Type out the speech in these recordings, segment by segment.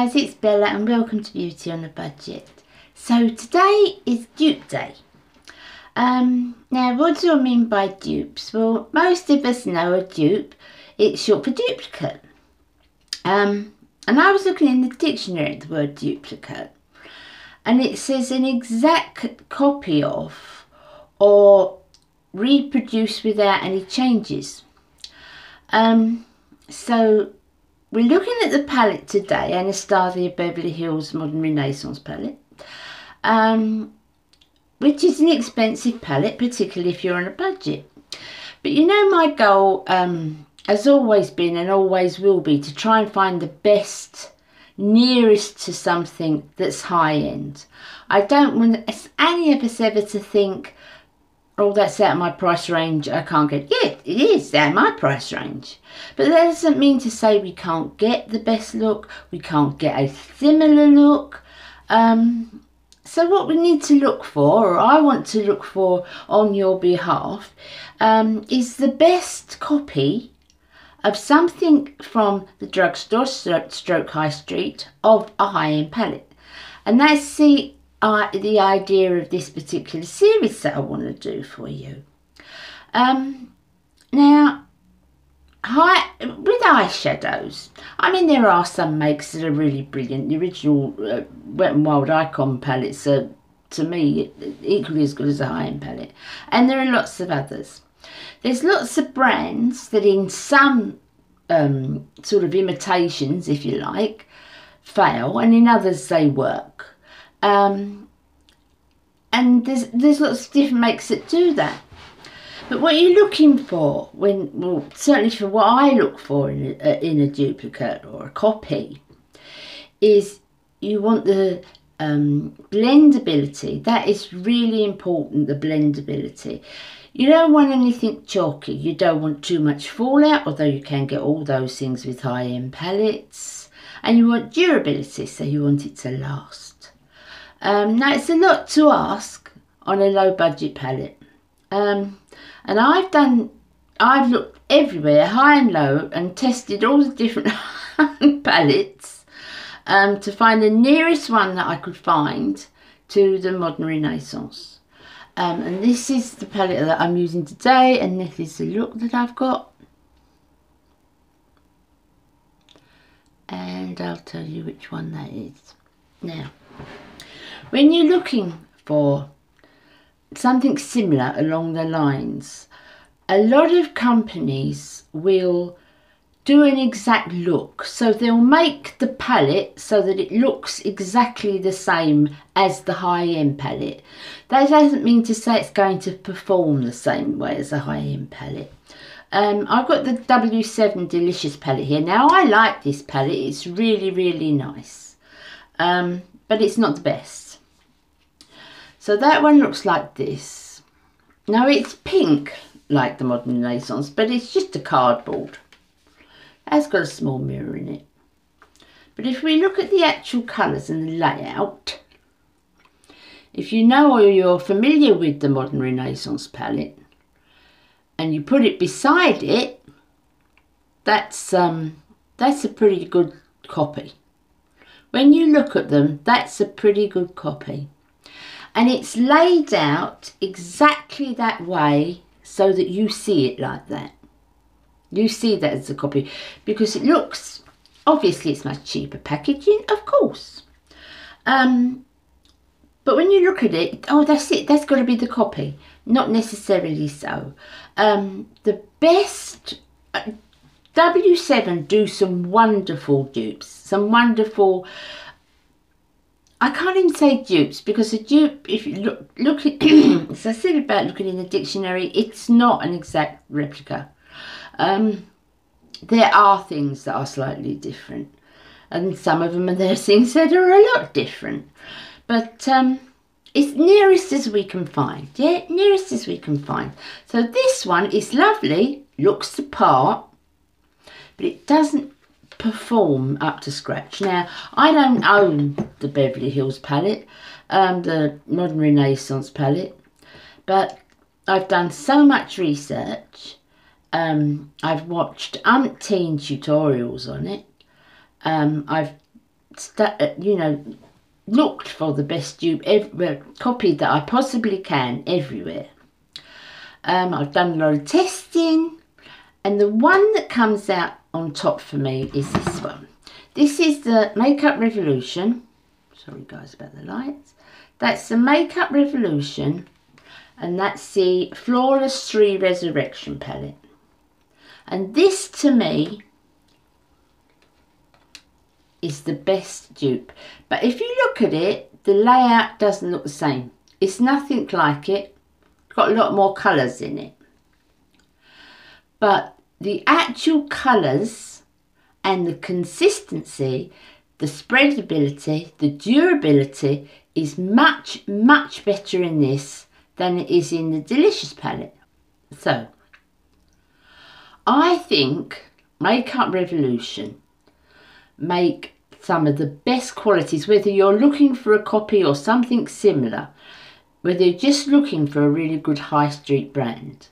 guys, it's Bella and welcome to Beauty on a Budget. So today is Dupe Day. Now what do I mean by dupes? Well, most of us know a dupe. It's short for duplicate. And I was looking in the dictionary at the word duplicate, and it says an exact copy of or reproduced without any changes. So we're looking at the palette today, Anastasia Beverly Hills Modern Renaissance palette, which is an expensive palette, particularly if you're on a budget. But you know, my goal has always been and always will be to try and find the best, nearest to something that's high end. I don't want any of us ever to think, oh, that's out of my price range, I can't get it. Yeah, it is out of my price range. But that doesn't mean to say we can't get the best look, we can't get a similar look. So what we need to look for, or I want to look for on your behalf, is the best copy of something from the drugstore stroke high street of a high-end palette. And that's the idea of this particular series that I want to do for you. Now, with eyeshadows, I mean, there are some makes that are really brilliant. The original Wet n Wild Icon palettes are, to me, equally as good as a high-end palette. And there are lots of others. There's lots of brands that in some sort of imitations, if you like, fail, and in others they work. And there's lots of different makes that do that. But what you're looking for, well, certainly for what I look for in a duplicate or a copy, is you want the blendability. That is really important, the blendability. You don't want anything chalky. You don't want too much fallout, although you can get all those things with high-end palettes. And you want durability, so you want it to last. Now, it's a lot to ask on a low-budget palette. And I've looked everywhere, high and low, and tested all the different palettes to find the nearest one that I could find to the Modern Renaissance. And this is the palette that I'm using today, and this is the look that I've got. And I'll tell you which one that is. Now, when you're looking for something similar along the lines, a lot of companies will do an exact look. So they'll make the palette so that it looks exactly the same as the high-end palette. That doesn't mean to say it's going to perform the same way as a high-end palette. I've got the W7 Delicious palette here. Now, I like this palette. It's really, really nice. But it's not the best. So that one looks like this. Now, it's pink like the Modern Renaissance, but it's just a cardboard. It has got a small mirror in it. But if we look at the actual colours and the layout, if you know or you're familiar with the Modern Renaissance palette, and you put it beside it, that's a pretty good copy. When you look at them, that's a pretty good copy. And it's laid out exactly that way so that you see it like that. You see that as a copy because it looks, obviously it's much cheaper packaging, of course. But when you look at it, oh, that's it, that's got to be the copy. Not necessarily so. The best, W7 do some wonderful dupes, some wonderful, I can't even say dupes, because a dupe, if you look at, as I said about looking in the dictionary, it's not an exact replica. There are things that are slightly different, and some of them are there things that are a lot different. But it's nearest as we can find, yeah, nearest as we can find. So this one is lovely, looks the part, but it doesn't perform up to scratch. Now, I don't own the Beverly Hills palette, the Modern Renaissance palette, but I've done so much research. I've watched umpteen tutorials on it. I've you know, looked for the best dupe, copy that I possibly can everywhere. I've done a lot of testing, and the one that comes out on top for me is this one. This is the Makeup Revolution. Sorry guys about the lights. That's the Makeup Revolution, and that's the Flawless 3 Resurrection palette. And this to me is the best dupe. But if you look at it, the layout doesn't look the same. It's nothing like it. It's got a lot more colours in it. But the actual colours and the consistency, the spreadability, the durability is much, much better in this than it is in the Delicious palette. So, I think Makeup Revolution make some of the best qualities, whether you're looking for a copy or something similar, whether you're just looking for a really good high street brand.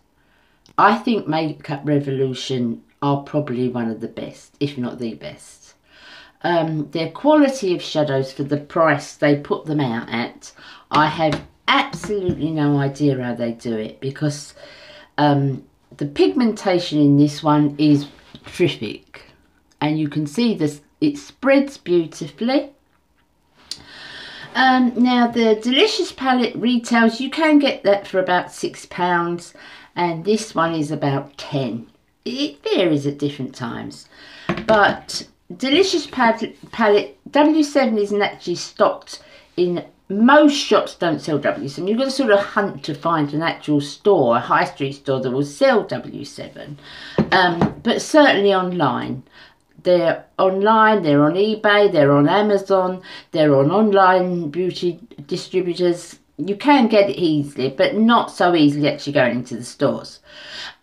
I think Makeup Revolution are probably one of the best, if not the best. Their quality of shadows for the price they put them out at, I have absolutely no idea how they do it, because the pigmentation in this one is terrific, and you can see this, it spreads beautifully. Now the Delicious palette retails, you can get that for about £6, and this one is about 10. It varies at different times, but Delicious palette W7 isn't actually stocked in most shops. Don't sell W7. You've got to sort of hunt to find an actual store, a high street store that will sell W7, but certainly online. They're online, they're on eBay, they're on Amazon, they're on online beauty distributors. You can get it easily, but not so easily actually going into the stores.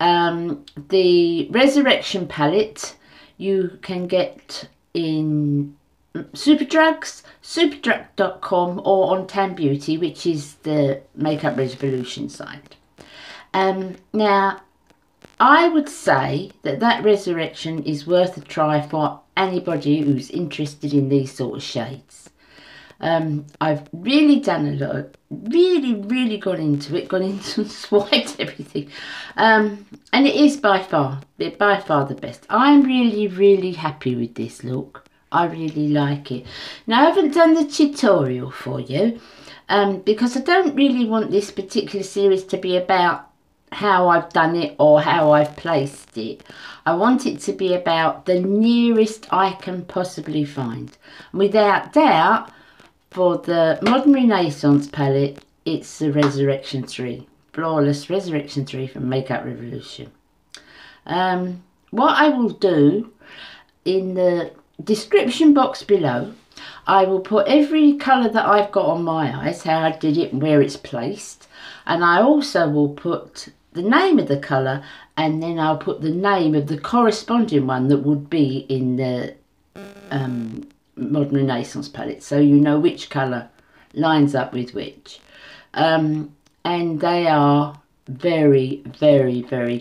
The Resurrection palette you can get in Superdrugs, superdrug.com, or on Tan Beauty, which is the Makeup Revolution site. Now, I would say that that Resurrection is worth a try for anybody who's interested in these sort of shades. I've really done a lot, really got into it, and swiped everything. And it is by far the best. I'm really happy with this look. I really like it. Now, I haven't done the tutorial for you, because I don't really want this particular series to be about how I've done it or how I've placed it. I want it to be about the nearest I can possibly find. Without doubt, for the Modern Renaissance palette, it's the Resurrection 3, Flawless Resurrection 3 from Makeup Revolution. What I will do, in the description box below, I will put every colour that I've got on my eyes, how I did it and where it's placed, and I also will put the name of the colour, and then I'll put the name of the corresponding one that would be in the Modern Renaissance palette, so you know which colour lines up with which. And they are very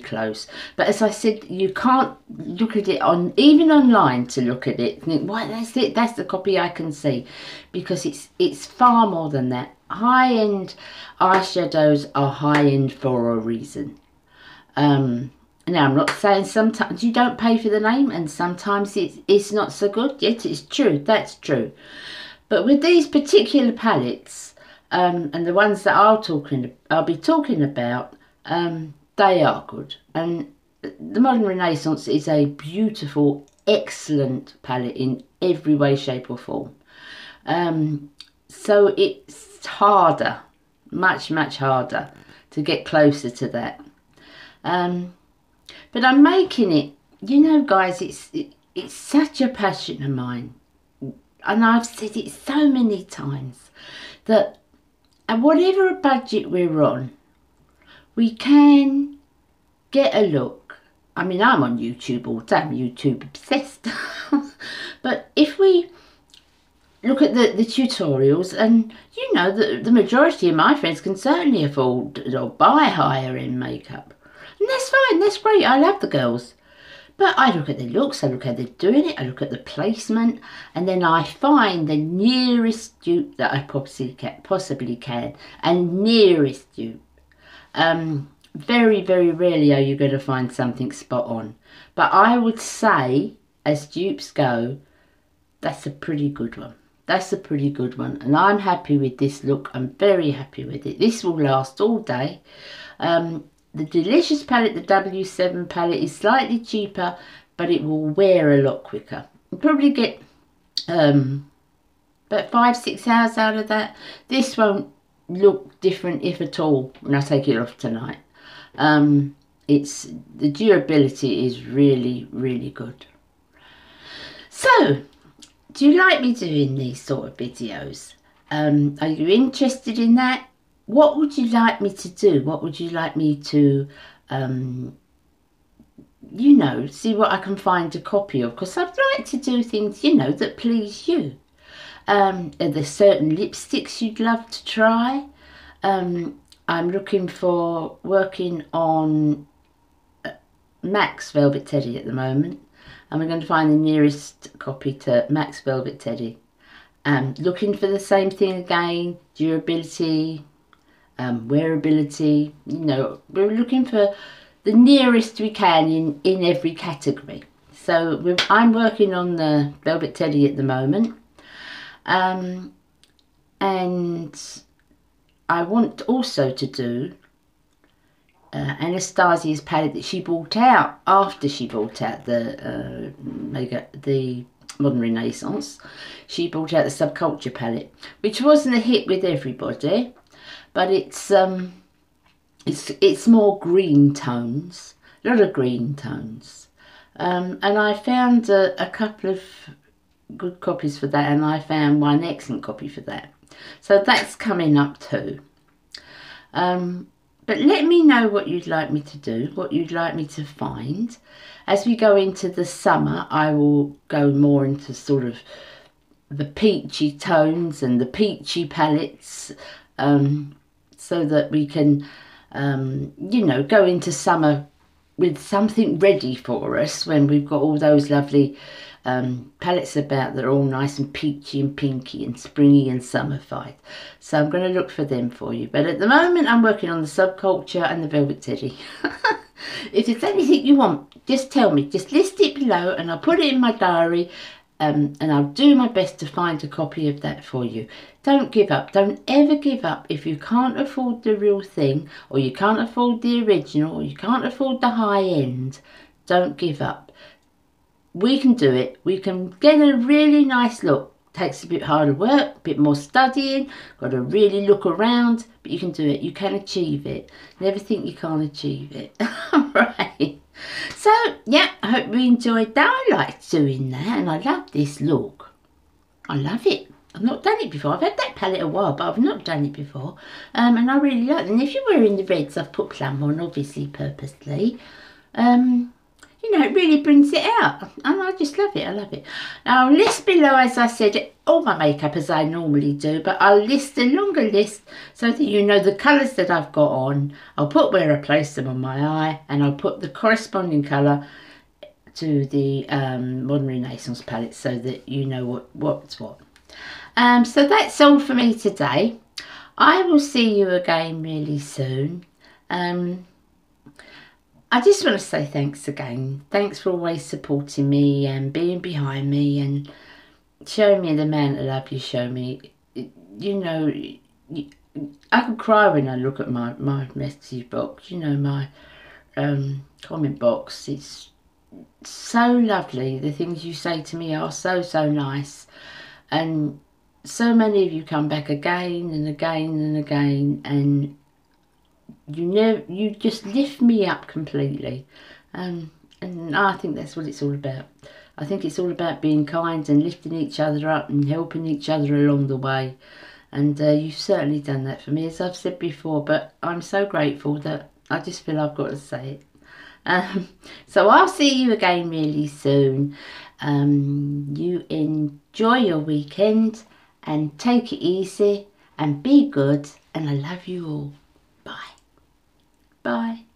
close, but as I said, you can't look at it on, even online, to look at it and think, why, that's it, that's the copy I can see, because it's far more than that. High-end eyeshadows are high-end for a reason. Now, I'm not saying sometimes you don't pay for the name and sometimes it's not so good. Yes, it's true, that's true. But with these particular palettes, and the ones that I'll be talking about, they are good. And the Modern Renaissance is a beautiful, excellent palette in every way, shape or form. So it's harder, much harder to get closer to that. But I'm making it, you know guys, it's such a passion of mine, and I've said it so many times, that at whatever budget we're on, we can get a look. I mean, I'm on YouTube all the time, YouTube obsessed. But if we look at the tutorials, and you know, the majority of my friends can certainly afford or buy higher end makeup. And that's fine, that's great, I love the girls. But I look at the looks, I look how they're doing it, I look at the placement, and then I find the nearest dupe that I possibly can, and nearest dupe. Very, very rarely are you going to find something spot on. But I would say, as dupes go, that's a pretty good one. That's a pretty good one. And I'm happy with this look. I'm very happy with it. This will last all day. The Delicious palette, the W7 palette, is slightly cheaper, but it will wear a lot quicker. You'll probably get about 5-6 hours out of that. This won't look different, if at all, when I take it off tonight. The durability is really, really good. So, do you like me doing these sort of videos? Are you interested in that? What would you like me to do? What would you like me to, you know, see what I can find a copy of? Because I'd like to do things, you know, that please you. Are there certain lipsticks you'd love to try? I'm looking for working on Max Velvet Teddy at the moment, and we're going to find the nearest copy to Max Velvet Teddy. Looking for the same thing again, durability, wearability. You know, we're looking for the nearest we can in every category. So I'm working on the Velvet Teddy at the moment, and I want also to do Anastasia's palette that she brought out after she brought out the Modern Renaissance. She brought out the Subculture palette, which wasn't a hit with everybody, but it's more green tones, a lot of green tones, and I found a couple of good copies for that, and I found one excellent copy for that. So that's coming up too. But let me know what you'd like me to do, what you'd like me to find. As we go into the summer, I will go more into sort of the peachy tones and the peachy palettes, so that we can, you know, go into summer with something ready for us when we've got all those lovely palettes about that are all nice and peachy and pinky and springy and summerfied. So I'm going to look for them for you. But at the moment I'm working on the Subculture and the Velvet Teddy. If there's anything you want, just tell me. Just list it below and I'll put it in my diary, and I'll do my best to find a copy of that for you. Don't give up. Don't ever give up. If you can't afford the real thing, or you can't afford the original, or you can't afford the high end, don't give up. We can do it. We can get a really nice look. Takes a bit harder work, a bit more studying, got to really look around, but you can do it. You can achieve it. Never think you can't achieve it. Right. So, yeah, I hope you enjoyed that. I liked doing that, and I love this look. I love it. I've not done it before. I've had that palette a while, but I've not done it before. And I really like it. And if you're wearing the reds, I've put plum on, obviously, purposely. You know, it really brings it out, and I just love it. I love it. Now, I'll list below, as I said, all my makeup as I normally do, but I'll list a longer list so that you know the colours that I've got on. I'll put where I place them on my eye, and I'll put the corresponding colour to the Modern Renaissance palette so that you know what's what. So that's all for me today. I will see you again really soon. I just want to say thanks again. Thanks for always supporting me and being behind me and showing me the amount of love you show me. You know, I could cry when I look at my message box, you know, my comment box. It's so lovely. The things you say to me are so nice. And so many of you come back again and again and again, and you just lift me up completely, and I think that's what it's all about. I think it's all about being kind and lifting each other up and helping each other along the way, and you've certainly done that for me, as I've said before, but I'm so grateful that I just feel I've got to say it. So I'll see you again really soon. You enjoy your weekend and take it easy and be good, and I love you all. Bye. Bye.